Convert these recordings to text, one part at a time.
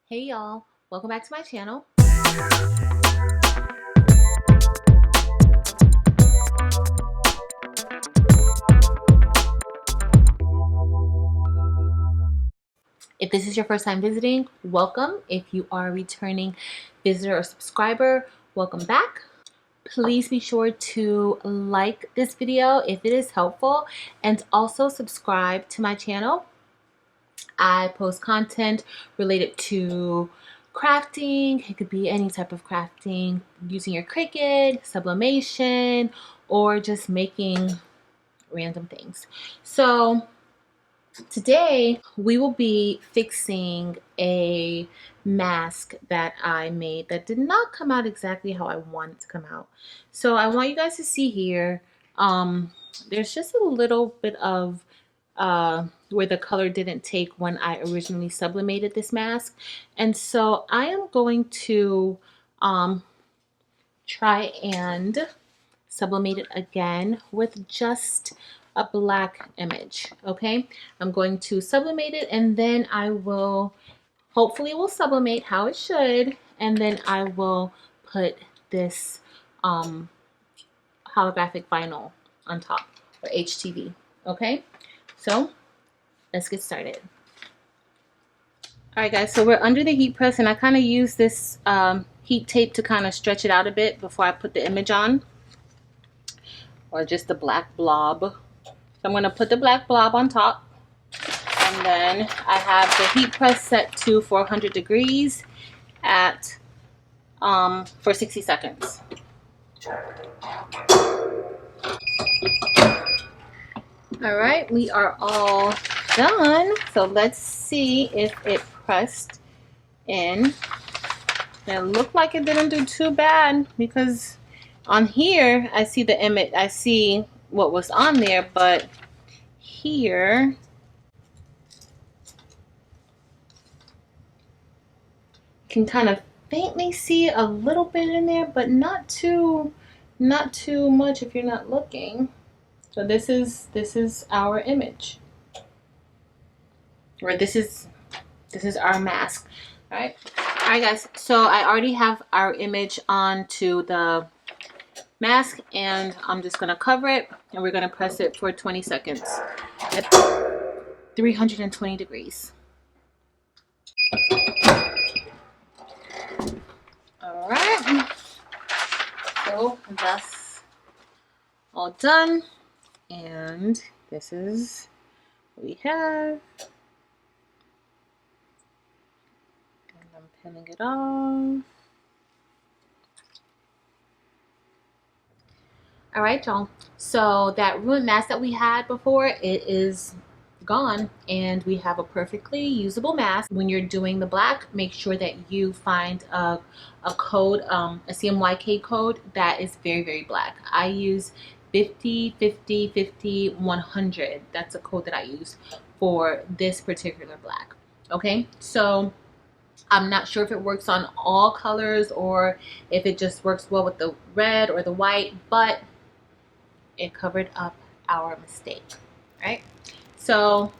Hey y'all, welcome back to my channel. If this is your first time visiting, welcome. If you are a returning visitor or subscriber, welcome back. Please be sure to like this video if it is helpful and also subscribe to my channel. I post content related to crafting. It could be any type of crafting using your Cricut, Sublimation, or just making random things. So today we will be fixing a mask that I made that did not come out exactly how I wanted to come out. So I want you guys to see here, there's just a little bit of where the color didn't take when I originally sublimated this mask. And so I am going to try and sublimate it again with just a black image. Okay, I'm going to sublimate it and then I will hopefully sublimate how it should, and then I will put this holographic vinyl on top, or HTV. Okay, so let's get started. All right guys, so we're under the heat press and I kind of use this heat tape to kind of stretch it out a bit before I put the image on, or just the black blob. So I'm going to put the black blob on top, and then I have the heat press set to 400 degrees at for 60 seconds. All right, we are all done. So let's see if it pressed in. It looked like it didn't do too bad, because on here I see the image, I see what was on there, but here you can kind of faintly see a little bit in there, but not too much if you're not looking. So this is our image, or this is our mask. All right guys, so I already have our image onto the mask, and I'm just going to cover it, and we're going to press it for 20 seconds at 320 degrees. All right, so that's all done, and this is what we have. And I'm pinning it off. All right, y'all, so that ruined mask that we had before, it is gone, and we have a perfectly usable mask. When you're doing the black, make sure that you find a code, a CMYK code that is very black. I use 50 50 50 100. That's a code that I use for this particular black. Okay, so I'm not sure if it works on all colors or if it just works well with the red or the white, but it covered up our mistake. Right, so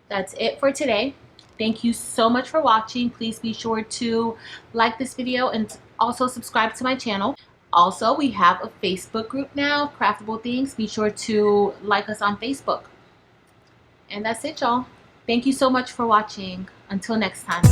that's it for today. Thank you so much for watching. Please be sure to like this video and also subscribe to my channel. Also, we have a Facebook group now, Craftable Things. Be sure to like us on Facebook. And that's it, y'all. Thank you so much for watching. Until next time.